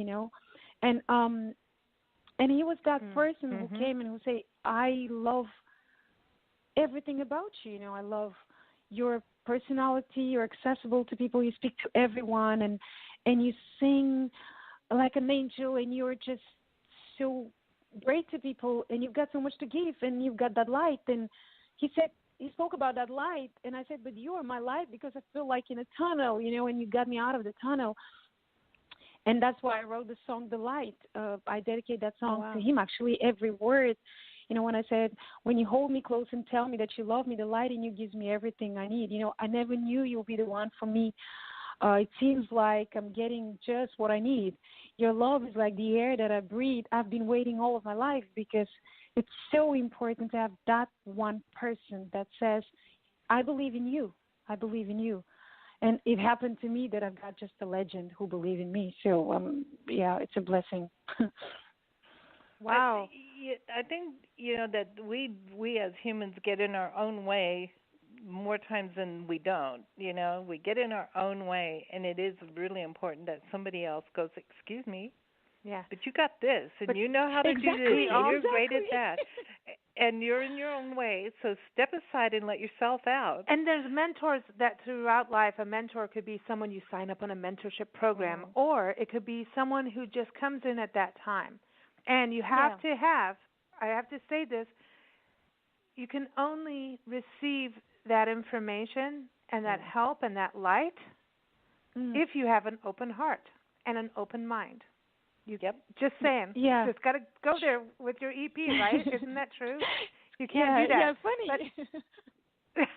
Speaker 4: And he was that person who came and who say, "I love everything about you. I love your personality. You're accessible to people. You speak to everyone, and you sing like an angel, and you're just so great to people, and you've got so much to give, and you've got that light." And he spoke about that light, and I said, "But you are my light because I feel like in a tunnel, and you got me out of the tunnel." And that's why I wrote the song "The Light." I dedicate that song to him. Actually, every word, when I said, "When you hold me close and tell me that you love me, the light in you gives me everything I need. I never knew you'll be the one for me. It seems like I'm getting just what I need. Your love is like the air that I breathe. I've been waiting all of my life because it's so important to have that one person that says, I believe in you. I believe in you." And it happened to me that I've got just a legend who believes in me. So, it's a blessing.
Speaker 3: Wow. I think, that we as humans get in our own way more times than we don't. We get in our own way, and it is really important that somebody else goes, "Excuse me, but you got this, and you know how to do this, and you're great at that. And you're in your own way, so step aside and let yourself out."
Speaker 2: And there's mentors that throughout life, a mentor could be someone you sign up on a mentorship program, or it could be someone who just comes in at that time. And you have to I have to say this, you can only receive that information and that help and that light if you have an open heart and an open mind. Just saying.
Speaker 4: Yeah.
Speaker 2: Just got to go there with your EP, right? Isn't that true? You can't do that.
Speaker 4: Yeah, funny.
Speaker 2: But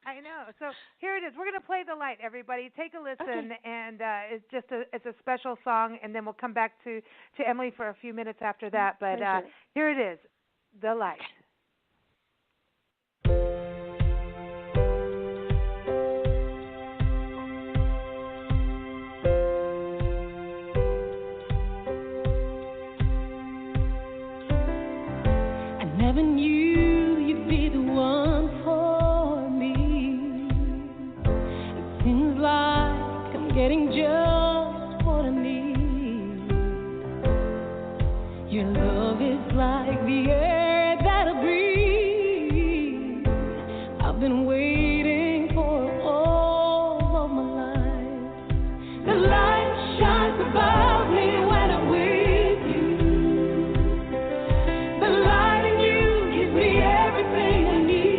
Speaker 2: I know. So here it is. We're going to play "The Light," everybody. Take a listen, and it's a special song, and then we'll come back to Emily for a few minutes after that. But here it is, "The Light."
Speaker 1: Never knew you'd be the one for me. It seems like I'm getting just what I need. Your love is like the air that I breathe. I've been waiting for all of my life. The light shines above me when I'm with you. The light everything I need.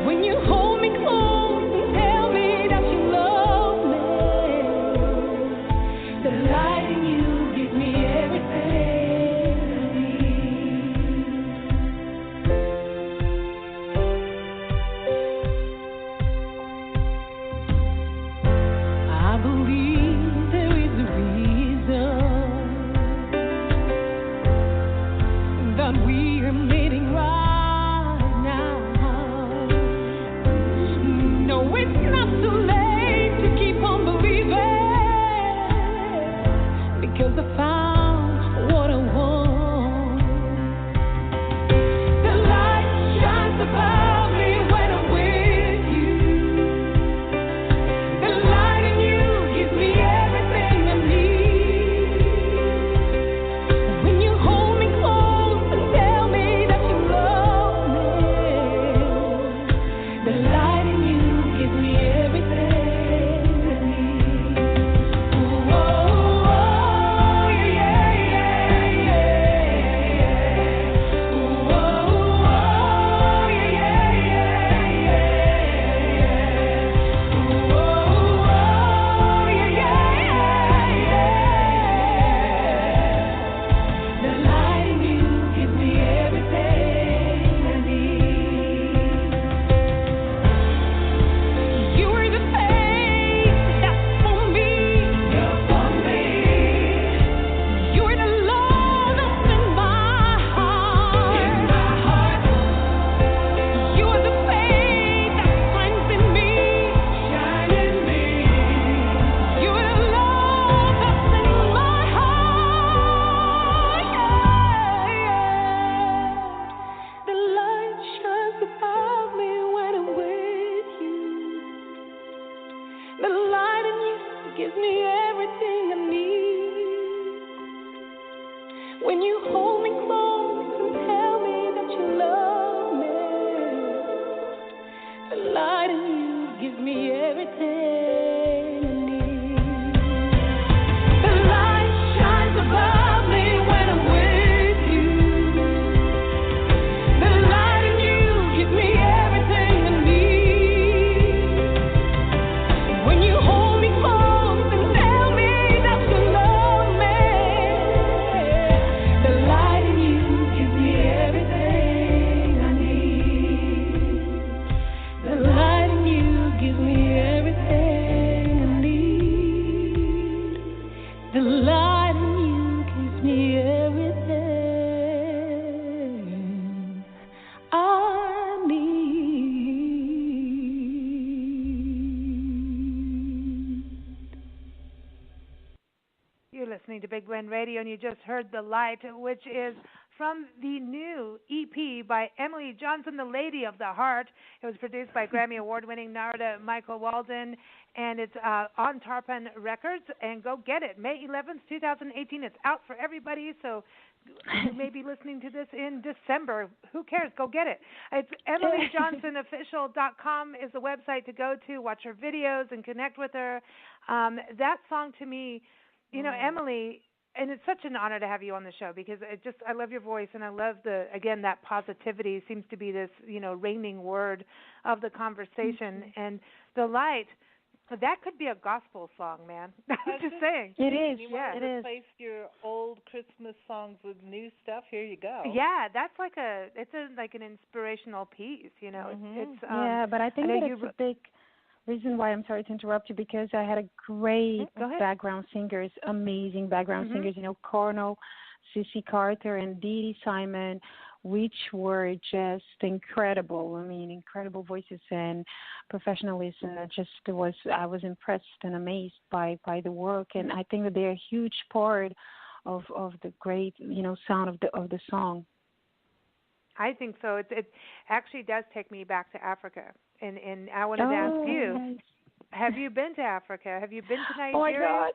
Speaker 1: When you hold me close and tell me that you love me, the light in you gives me everything I need. I believe there is a reason that we are meeting right now. No, it's not too late to keep on believing, because I found what I want. The light shines above me when I'm with you.
Speaker 2: to Big Blend Radio, and you just heard The Light, which is from the new EP by Emily Johnson, the Lady of the Heart. It was produced by Grammy Award-winning Narada-michael-walden, and it's on Tarpan-Records. And go get it. May 11th, 2018. It's out for everybody, so you may be listening to this in December. Who cares? Go get it. It's EmilyJohnsonOfficial.com is the website to go to, watch her videos, and connect with her. That song to me, you know, Emily, and it's such an honor to have you on the show because I love your voice, and I love that positivity seems to be this, you know, reigning word of the conversation. And The Light, that could be a gospel song, man. I'm just saying.
Speaker 4: It is.
Speaker 3: You want to replace your old Christmas songs with new stuff? Here you go.
Speaker 2: Yeah, that's like an inspirational piece, you know. It's
Speaker 4: but I think it's a big reason why, I'm sorry to interrupt you, because I had a great background singers, amazing background singers, you know, Cornell, Cissy Carter, and Dee Dee Simon, which were just incredible. I mean, incredible voices and professionalism. I was impressed and amazed by the work, and I think that they're a huge part of the great, you know, sound of the song.
Speaker 2: I think so. It actually does take me back to Africa, and I wanted to ask you,
Speaker 4: nice.
Speaker 2: Have you been to Africa? Have you been to Nigeria?
Speaker 4: Oh my God.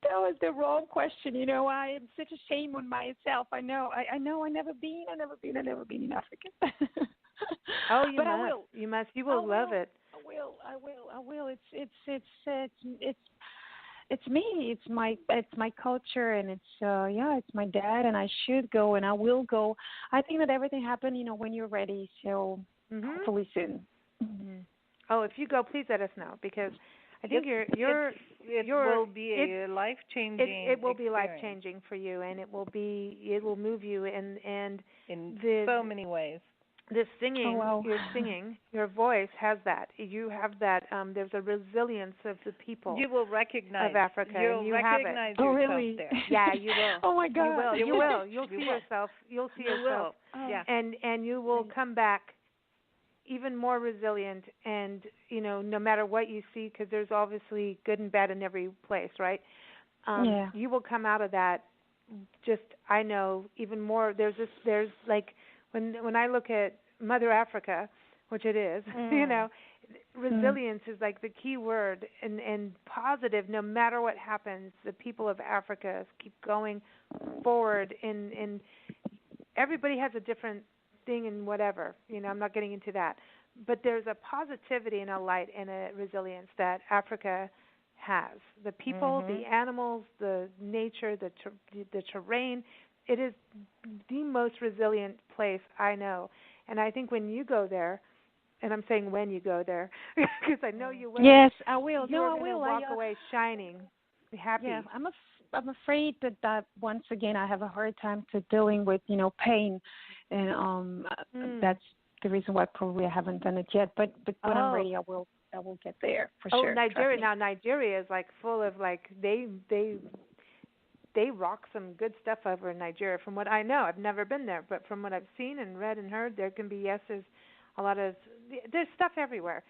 Speaker 4: That was the wrong question. You know, I am such a shame on myself. I know. I never been in Africa.
Speaker 2: Oh, you
Speaker 4: but
Speaker 2: must.
Speaker 4: I will.
Speaker 2: You must. You will love it.
Speaker 4: I will. It's me. It's my culture, and it's my dad, and I should go, and I will go. I think that everything happened, you know, when you're ready. So hopefully soon.
Speaker 2: Oh, if you go, please let us know, because I think it
Speaker 3: will be a life-changing.
Speaker 2: It will be life-changing for you, and it will move you in
Speaker 3: so many ways.
Speaker 2: The singing, your voice has that. You have that. There's a resilience of the people.
Speaker 3: You will recognize
Speaker 2: of Africa.
Speaker 3: You'll recognize yourself
Speaker 4: really?
Speaker 3: there.
Speaker 2: Yeah, you will.
Speaker 4: Oh my God,
Speaker 2: you will. You'll see yourself. You'll see yourself.
Speaker 3: Yeah.
Speaker 2: And you will come back even more resilient, and you know, no matter what you see, because there's obviously good and bad in every place, right? You will come out of that. Just, I know, even more. There's like when I look at Mother Africa, which it is, you know, resilience is like the key word, and positive. No matter what happens, the people of Africa keep going forward. And everybody has a different thing and whatever, you know, I'm not getting into that, but there's a positivity and a light and a resilience that Africa has. The people, the animals, the nature, the terrain, it is the most resilient place I know. And I think when you go there, and I'm saying when you go there, because I know you will.
Speaker 4: Yes, I will.
Speaker 2: I will. Walk away shining, happy.
Speaker 4: Yeah, I'm afraid that once again I have a hard time to dealing with, you know, pain, and that's the reason why probably I haven't done it yet. But when I'm ready, I will get there for sure.
Speaker 2: Oh, Nigeria! Now Nigeria is like full of like they rock some good stuff over in Nigeria. From what I know, I've never been there, but from what I've seen and read and heard, there can be there's stuff everywhere.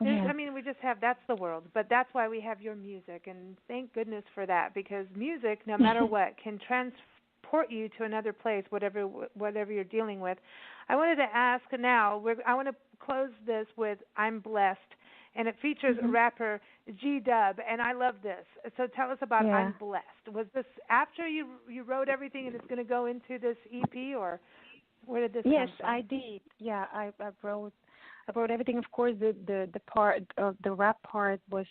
Speaker 2: I mean, we just have, that's the world, but that's why we have your music, and thank goodness for that, because music, no matter what, can transport you to another place, whatever you're dealing with. I wanted to ask now, I want to close this with I'm Blessed, and it features rapper G-Dub, and I love this. So tell us about I'm Blessed. Was this after you wrote everything and it's going to go into this EP, or where did this come from?
Speaker 4: Yes, I did. Yeah, I wrote everything. Of course, the part of the rap part was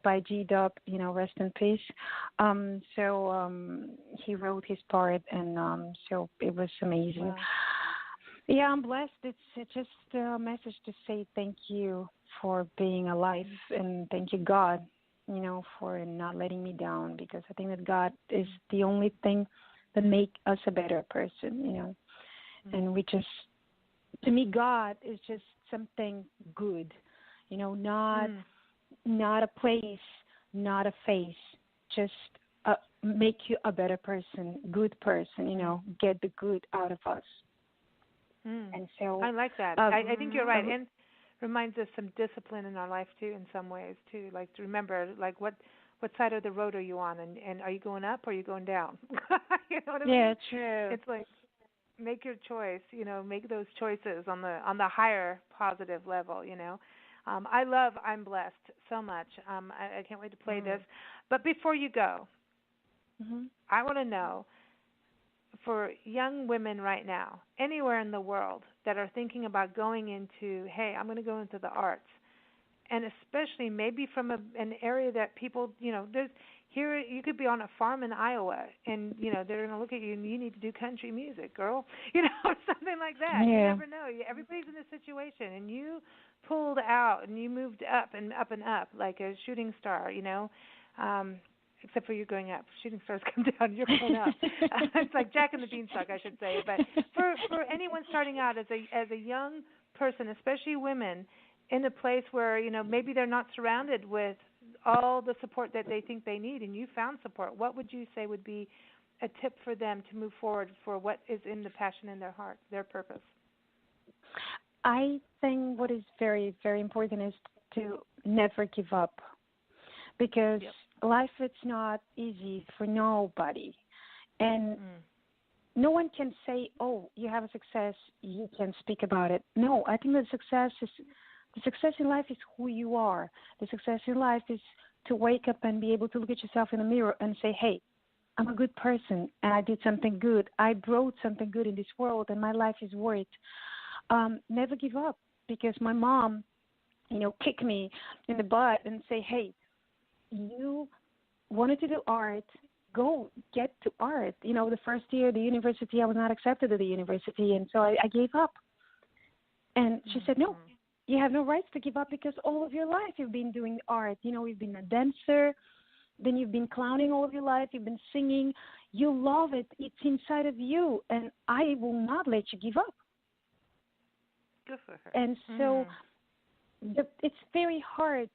Speaker 4: by G-Dub, you know, rest in peace. So he wrote his part, and so it was amazing. Wow. Yeah, I'm blessed. It's just a message to say thank you for being alive, and thank you, God, you know, for not letting me down, because I think that God is the only thing that makes us a better person, you know. And to me, God is just something good, you know, not a place, not a face, just make you a better person, good person, you know, get the good out of us. And so
Speaker 2: I like that. I think you're right, and reminds us some discipline in our life too, in some ways too. Like to remember, like what what side of the road are you on, and are you going up or are you going down? You know what I mean?
Speaker 4: Yeah, true.
Speaker 2: It's like make your choice, make those choices on the higher positive level, I'm blessed so much. I can't wait to play this. But before you go, I want to know, for young women right now, anywhere in the world that are thinking about going into, hey, I'm going to go into the arts, and especially maybe from an area that people, there's here, you could be on a farm in Iowa, and they're going to look at you and you need to do country music, girl, or something like that.
Speaker 4: Yeah.
Speaker 2: You never know. Everybody's in this situation, and you pulled out and you moved up and up and up like a shooting star, except for you going up. Shooting stars come down, you're going up. It's like Jack and the Beanstalk, I should say. But for anyone starting out as a young person, especially women, in a place where maybe they're not surrounded with all the support that they think they need, and you found support, what would you say would be a tip for them to move forward for what is in the passion in their heart, their purpose?
Speaker 4: I think what is very, very important is to never give up, because life is not easy for nobody, and no one can say, oh, you have a success, you can speak about it. No, I think the success in life is who you are. The success in life is to wake up and be able to look at yourself in the mirror and say, hey, I'm a good person and I did something good. I brought something good in this world and my life is worth. Never give up, because my mom, kicked me in the butt and say, hey, you wanted to do art, go get to art. The first year at the university, I was not accepted at the university, and so I gave up. And she said, no, you have no rights to give up, because all of your life you've been doing art. You've been a dancer, then you've been clowning all of your life, you've been singing. You love it. It's inside of you, and I will not let you give up.
Speaker 3: Good for her.
Speaker 4: And so it's very hard.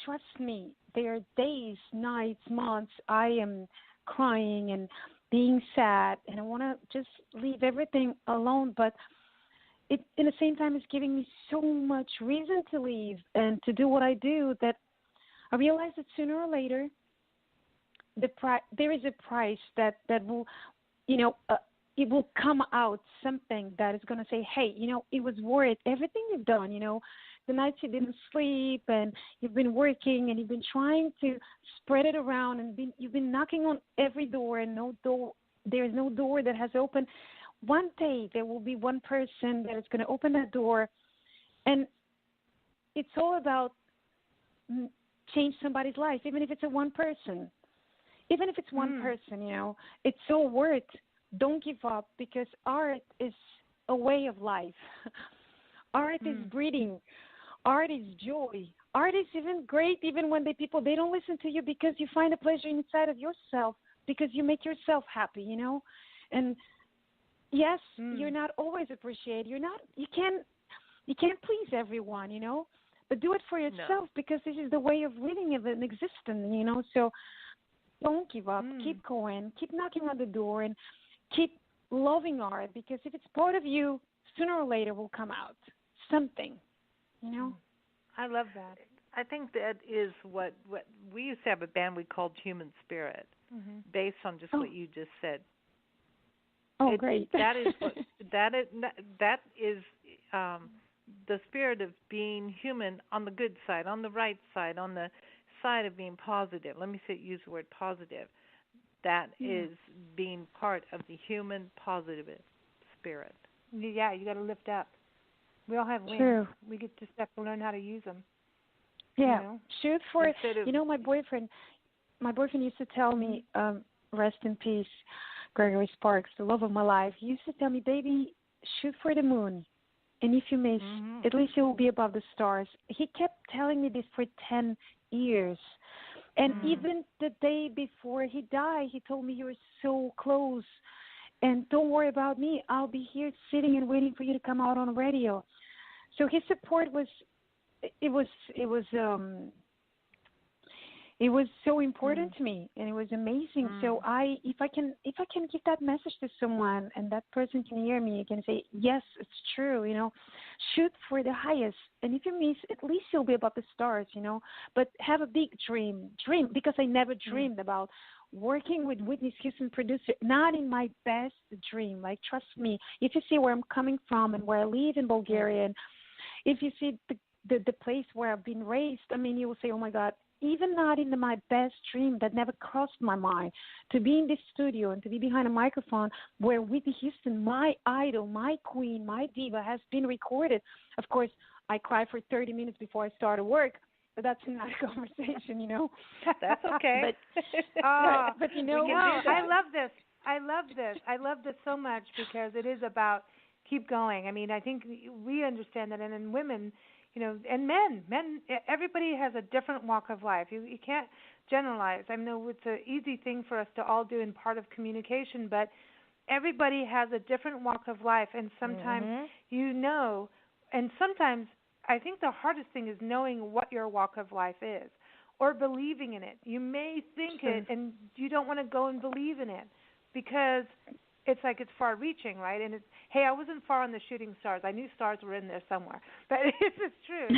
Speaker 4: Trust me, there are days, nights, months I am crying and being sad, and I want to just leave everything alone, but it, in the same time, is giving me so much reason to leave and to do what I do, that I realize that sooner or later, there is a price that will, it will come out, something that is going to say, hey, it was worth everything you've done, the nights you didn't sleep, and you've been working, and you've been trying to spread it around, and you've been knocking on every door, and there is no door that has opened. One day there will be one person that is going to open that door, and it's all about change somebody's life, even if it's a one person. Even if it's one person, it's so worth. Don't give up, because art is a way of life. Art is breathing. Art is joy. Art is even great even when people don't listen to you, because you find a pleasure inside of yourself, because you make yourself happy, And yes, you're not always appreciated. You can't please everyone, but do it for yourself, because this is the way of living and existing, So don't give up. Keep going. Keep knocking on the door, and keep loving art, because if it's part of you, sooner or later will come out something,
Speaker 2: I love that.
Speaker 3: I think that is what we used to have a band we called Human Spirit, based on just what you just said.
Speaker 4: Oh, great!
Speaker 3: That is the spirit of being human on the good side, on the right side, on the side of being positive. Let me use the word positive. That is being part of the human positive spirit.
Speaker 2: Yeah, you got to lift up. We all have wings.
Speaker 4: True.
Speaker 2: We just have to learn how to use them.
Speaker 4: Yeah. Shoot for it. My boyfriend used to tell me, rest in peace, Gregory Sparks, the love of my life. He used to tell me, baby, shoot for the moon. And if you miss, at least you will be above the stars. He kept telling me this for 10 years. And even the day before he died, he told me, you were so close. And don't worry about me. I'll be here sitting and waiting for you to come out on the radio. So his support was so important to me, and it was amazing. So if I can give that message to someone, and that person can hear me, can say, yes, it's true, shoot for the highest. And if you miss, at least you'll be above the stars, But have a big dream, because I never dreamed about working with Whitney Houston producer, not in my best dream. Like, trust me, if you see where I'm coming from and where I live in Bulgaria, and if you see the place where I've been raised, I mean, you will say, oh my God, even not in my best dream, that never crossed my mind, to be in this studio and to be behind a microphone where Whitney Houston, my idol, my queen, my diva, has been recorded. Of course, I cry for 30 minutes before I start work, but that's not a conversation,
Speaker 3: That's okay.
Speaker 4: but
Speaker 2: I love this. I love this so much, because it is about keep going. I mean, I think we understand that, and in women, and men, everybody has a different walk of life. You can't generalize. I know it's an easy thing for us to all do in part of communication, but everybody has a different walk of life, and sometimes and sometimes I think the hardest thing is knowing what your walk of life is, or believing in it. You may think it, and you don't want to go and believe in it, because it's like it's far-reaching, right? And it's, hey, I wasn't far on the shooting stars. I knew stars were in there somewhere. But it's just true.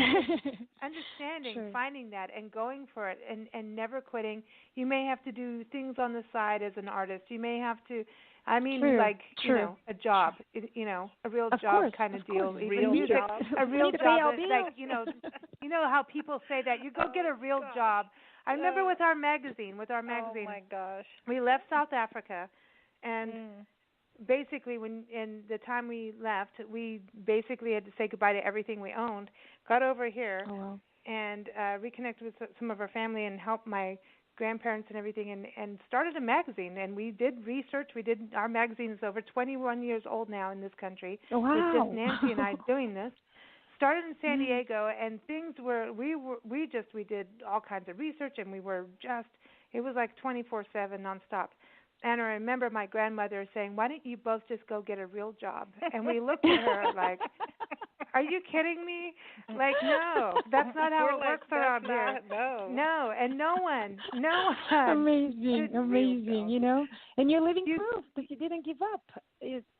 Speaker 2: Understanding, finding that, and going for it, and never quitting. You may have to do things on the side as an artist. You may have to, a job, a real job kind of deal.
Speaker 3: A real job.
Speaker 2: A real job. Like, how people say that. You go get a real job. I remember with our magazine. Oh,
Speaker 3: my gosh.
Speaker 2: We left South Africa, and basically, in the time we left, we basically had to say goodbye to everything we owned, got over here, and reconnected with some of our family and helped my grandparents and everything, and started a magazine. And we did research. Our magazine is over 21 years old now in this country.
Speaker 4: Wow.
Speaker 2: It's just Nancy and I doing this. Started in San Diego, and things we did all kinds of research, and it was like 24/7 nonstop. And I remember my grandmother saying, why don't you both just go get a real job? And we looked at her like, are you kidding me? Like, no, that's not how it works around here. No, and no one.
Speaker 4: Amazing, And you're living proof that you didn't give up.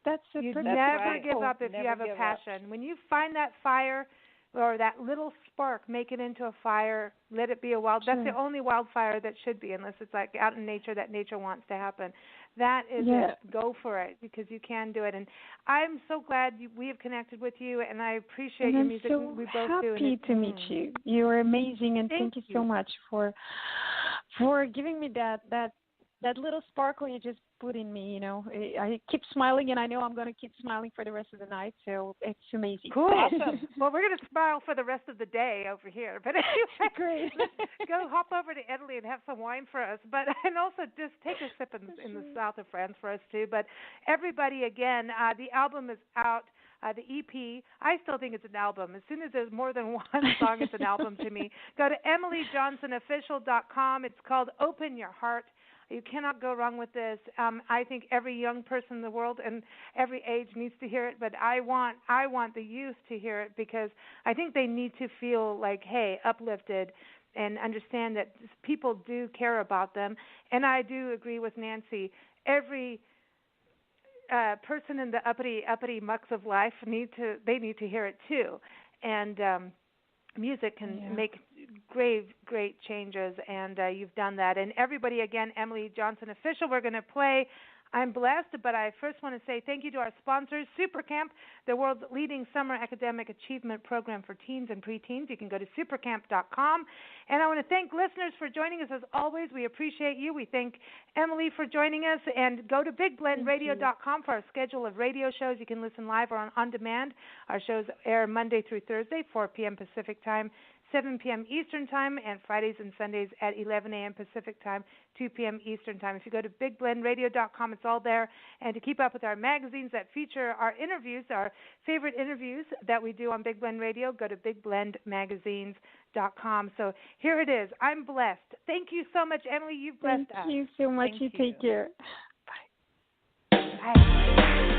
Speaker 4: That's a
Speaker 2: you
Speaker 4: perfect
Speaker 2: never give up if you have a passion. When you find that fire, or that little spark, make it into a fire, let it be a that's the only wildfire that should be, unless it's like out in nature that nature wants to happen. That is it. Go for it, because you can do it. And I'm so glad we have connected with you, and I appreciate your music. We both do.
Speaker 4: I'm so happy to meet you. You're amazing, and thank you so much for giving me that little sparkle you just put in me, I keep smiling, and I know I'm going to keep smiling for the rest of the night, so it's amazing.
Speaker 2: Cool. Awesome. Well, we're going to smile for the rest of the day over here. But anyway,
Speaker 4: great.
Speaker 2: Go hop over to Italy and have some wine for us. And also just take a sip in the south of France for us, too. But everybody, again, the album is out. The EP, I still think it's an album. As soon as there's more than one song, it's an album to me. Go to emilyjohnsonofficial.com. It's called Open Your Heart. You cannot go wrong with this. I think every young person in the world and every age needs to hear it, but I want the youth to hear it, because I think they need to feel like, hey, uplifted, and understand that people do care about them. And I do agree with Nancy. Every person in the uppity mucks of life need to hear it too. And music can make great changes, and you've done that. And everybody, again, Emily Johnson Official, we're going to play I'm Blessed, but I first want to say thank you to our sponsors, Supercamp, the world's leading summer academic achievement program for teens and preteens. You can go to supercamp.com. And I want to thank listeners for joining us. As always, we appreciate you. We thank Emily for joining us. And go to bigblendradio.com for our schedule of radio shows. You can listen live or on demand. Our shows air Monday through Thursday, 4 p.m. Pacific time, 7 p.m. Eastern Time, and Fridays and Sundays at 11 a.m. Pacific Time, 2 p.m. Eastern Time. If you go to bigblendradio.com, it's all there. And to keep up with our magazines that feature our interviews, our favorite interviews that we do on Big Blend Radio, go to bigblendmagazines.com. So here it is. I'm blessed. Thank you so much, Emily. You've blessed us.
Speaker 4: Thank you so much.
Speaker 3: Thank you.
Speaker 4: Take care.
Speaker 2: Bye. Bye.